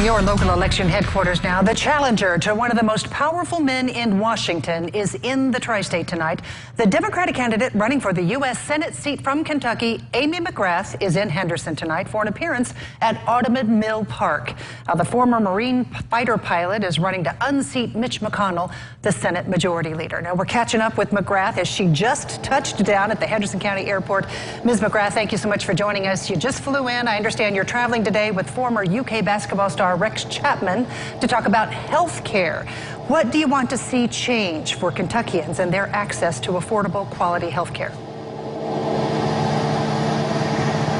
your local election headquarters now. The challenger to one of the most powerful men in Washington is in the tri-state tonight. The Democratic candidate running for the U.S. Senate seat from Kentucky, Amy McGrath, is in Henderson tonight for an appearance at Audubon Mill Park. Now, the former Marine fighter pilot is running to unseat Mitch McConnell, the Senate Majority Leader. Now, we're catching up with McGrath as she just touched down at the Henderson County Airport. Ms. McGrath, thank you so much for joining us. You just flew in. I understand you're traveling today with former UK basketball star Rex Chapman to talk about health care. What do you want to see change for Kentuckians and their access to affordable, quality health care?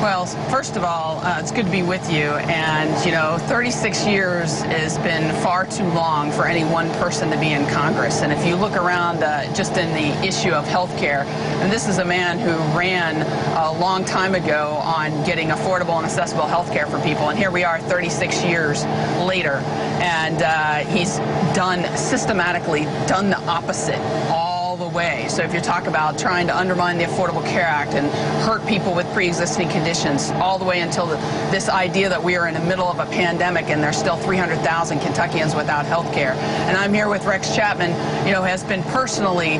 Well, first of all, it's good to be with you. And, you know, 36 years has been far too long for any one person to be in Congress. And if you look around just in the issue of health care, and this is a man who ran a long time ago on getting affordable and accessible health care for people. And here we are 36 years later. And he's systematically done the opposite all the way. So if you talk about trying to undermine the Affordable Care Act and hurt people with pre-existing conditions, all the way until this idea that we are in the middle of a pandemic and there's still 300,000 Kentuckians without health care. And I'm here with Rex Chapman, you know, has been personally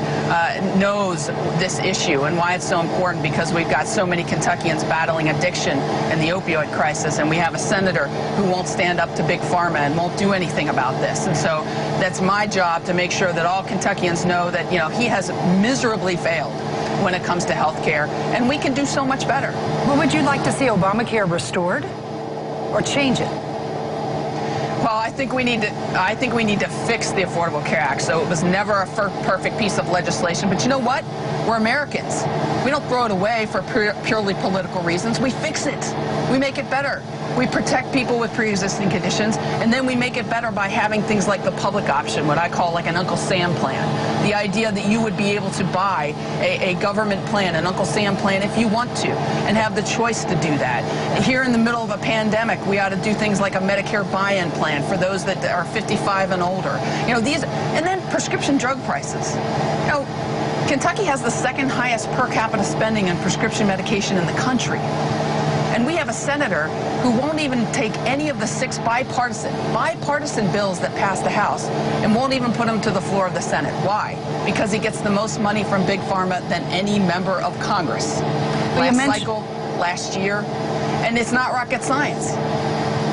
knows this issue and why it's so important, because we've got so many Kentuckians battling addiction and the opioid crisis, and we have a senator who won't stand up to Big Pharma and won't do anything about this. And so that's my job, to make sure that all Kentuckians know that, you know, he has miserably failed when it comes to health care, and we can do so much better. Well, would you like to see Obamacare restored or change it? Well, I think we need to fix the Affordable Care Act. So it was never a perfect piece of legislation, but you know what? We're Americans. We don't throw it away for purely political reasons. We fix it. We make it better. We protect people with pre-existing conditions, and then we make it better by having things like the public option, what I call like an Uncle Sam plan. The idea that you would be able to buy a government plan, an Uncle Sam plan, if you want to, and have the choice to do that. Here in the middle of a pandemic, we ought to do things like a Medicare buy-in plan for those that are 55 and older. You know, and then prescription drug prices. You know, Kentucky has the second highest per capita spending on prescription medication in the country. And we have a senator who won't even take any of the 6 bipartisan bills that passed the House and won't even put them to the floor of the Senate. Why? Because he gets the most money from Big Pharma than any member of Congress. Last year, and it's not rocket science.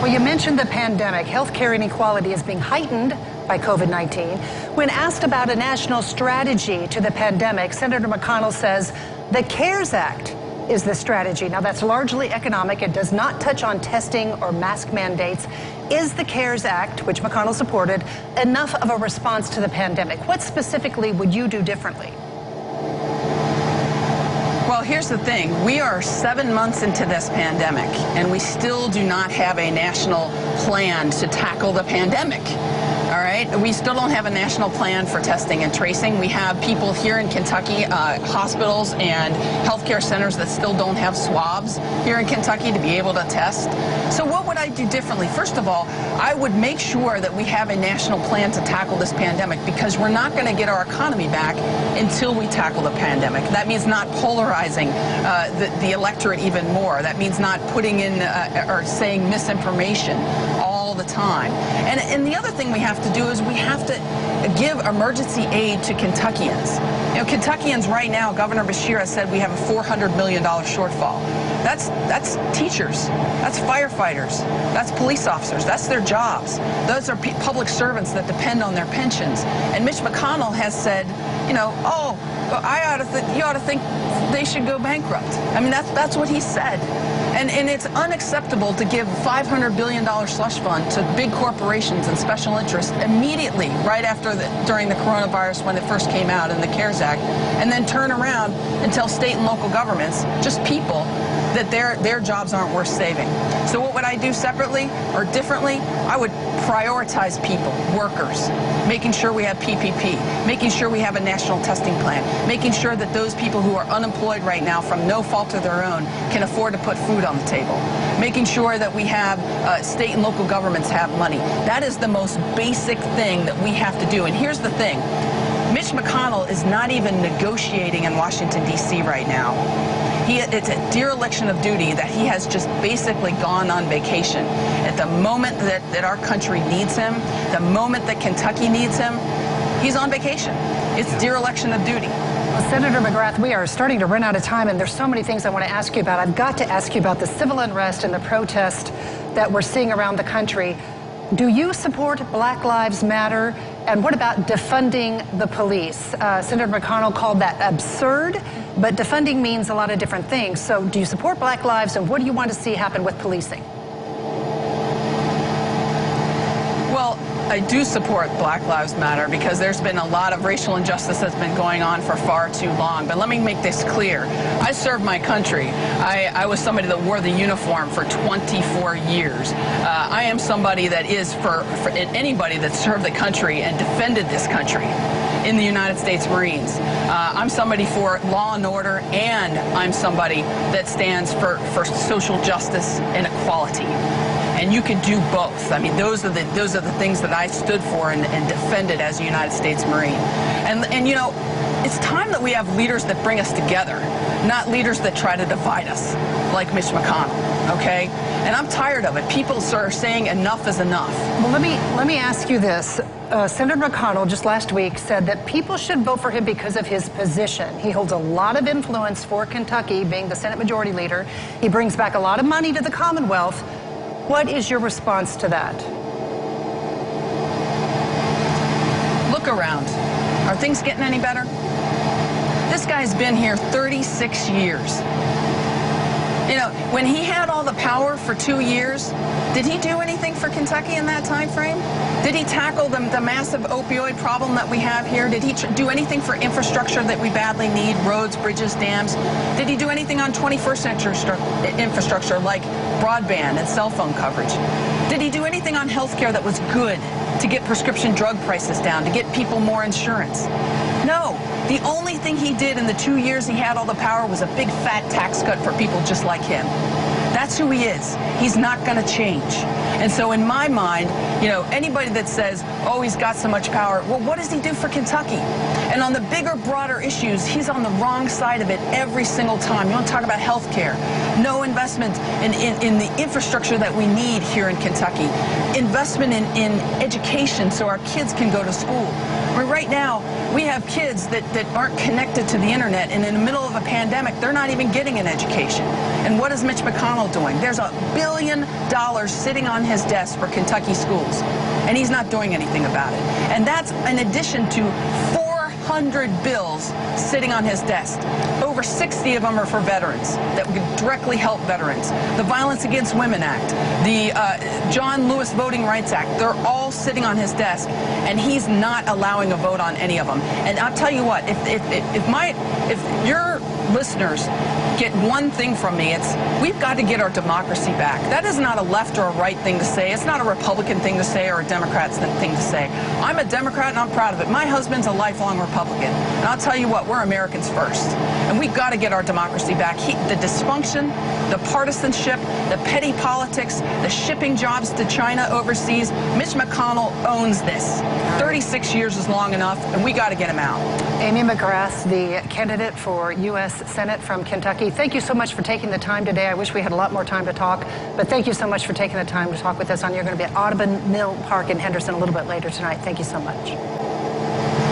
Well, you mentioned the pandemic. Healthcare inequality is being heightened by COVID-19. When asked about a national strategy to the pandemic, Senator McConnell says the CARES Act is the strategy. Now, that's largely economic. It does not touch on testing or mask mandates. Is the CARES Act, which McConnell supported, enough of a response to the pandemic? What specifically would you do differently? Well, here's the thing. We are 7 months into this pandemic, and we still do not have a national plan to tackle the pandemic. All right? We still don't have a national plan for testing and tracing. We have people here in Kentucky, hospitals and healthcare centers that still don't have swabs here in Kentucky to be able to test. So what would I do differently? First of all, I would make sure that we have a national plan to tackle this pandemic, because we're not going to get our economy back until we tackle the pandemic. That means not polarizing the electorate even more. That means not putting in or saying misinformation all the time. And the other thing we have to do is we have to give emergency aid to Kentuckians. You know, Kentuckians right now, Governor Beshear has said we have a $400 million shortfall. That's teachers, that's firefighters, that's police officers, that's their jobs. Those are public servants that depend on their pensions. And Mitch McConnell has said, you know, oh, you ought to think they should go bankrupt. I mean, that's what he said. And it's unacceptable to give $500 billion slush fund to big corporations and special interests immediately, right after during the coronavirus when it first came out in the CARES Act, and then turn around and tell state and local governments, just people, that their jobs aren't worth saving. So what would I do separately or differently? I would prioritize people, workers, making sure we have PPP, making sure we have a national testing plan, making sure that those people who are unemployed right now from no fault of their own can afford to put food on the table, making sure that we have state and local governments have money. That is the most basic thing that we have to do. And here's the thing. Mitch Mitch McConnell is not even negotiating in Washington, D.C. right now. It's a dereliction of duty that he has just basically gone on vacation. At the moment that our country needs him, the moment that Kentucky needs him, he's on vacation. It's dereliction of duty. Well, Senator McGrath, we are starting to run out of time, and there's so many things I want to ask you about. I've got to ask you about the civil unrest and the protest that we're seeing around the country. Do you support Black Lives Matter? And what about defunding the police? Senator McConnell called that absurd, but defunding means a lot of different things. So do you support Black lives, and what do you want to see happen with policing? Well, I do support Black Lives Matter because there's been a lot of racial injustice that's been going on for far too long. But let me make this clear. I served my country. I was somebody that wore the uniform for 24 years. I am somebody that is for anybody that served the country and defended this country in the United States Marines. I'm somebody for law and order, and I'm somebody that stands for social justice and equality. And you can do both. I mean, those are the things that I stood for and defended as a United States Marine. And you know, it's time that we have leaders that bring us together, not leaders that try to divide us, like Mitch McConnell, okay? And I'm tired of it. People are saying enough is enough. Well, let me ask you this. Senator McConnell just last week said that people should vote for him because of his position. He holds a lot of influence for Kentucky, being the Senate Majority Leader. He brings back a lot of money to the Commonwealth. What is your response to that? Look around. Are things getting any better? This guy's been here 36 years. You know, when he had all the power for 2 years, did he do anything for Kentucky in that time frame? Did he tackle the massive opioid problem that we have here? Did he do anything for infrastructure that we badly need, roads, bridges, dams? Did he do anything on 21st century infrastructure like broadband and cell phone coverage? Did he do anything on health care that was good to get prescription drug prices down, to get people more insurance? No. The only thing he did in the 2 years he had all the power was a big fat tax cut for people just like him. That's who he is. He's not going to change. And so in my mind, you know, anybody that says, oh, he's got so much power, well, what does he do for Kentucky? And on the bigger, broader issues, he's on the wrong side of it every single time. You want to talk about health care. No investment in the infrastructure that we need here in Kentucky. Investment in education so our kids can go to school. Where right now, we have kids that aren't connected to the internet, and in the middle of a pandemic, they're not even getting an education. And what is Mitch McConnell doing? There's $1 billion sitting on his desk for Kentucky schools, and he's not doing anything about it. And that's in addition to 400 bills sitting on his desk. Over 60 of them are for veterans that would directly help veterans. The Violence Against Women Act, the John Lewis Voting Rights Act, they're all sitting on his desk, and he's not allowing a vote on any of them. And I'll tell you what, if your listeners get one thing from me, it's we've got to get our democracy back. That is not a left or a right thing to say. It's not a Republican thing to say or a Democrat thing to say. I'm a Democrat, and I'm proud of it. My husband's a lifelong Republican. And I'll tell you what, we're Americans first. And we've got to get our democracy back. The dysfunction, the partisanship, the petty politics, the shipping jobs to China overseas, Mitch McConnell owns this. 36 years is long enough, and we got to get him out. Amy McGrath, the candidate for U.S. Senate from Kentucky, thank you so much for taking the time today. I wish we had a lot more time to talk, but thank you so much for taking the time to talk with us. You're going to be at Audubon Mill Park in Henderson a little bit later tonight. Thank you so much.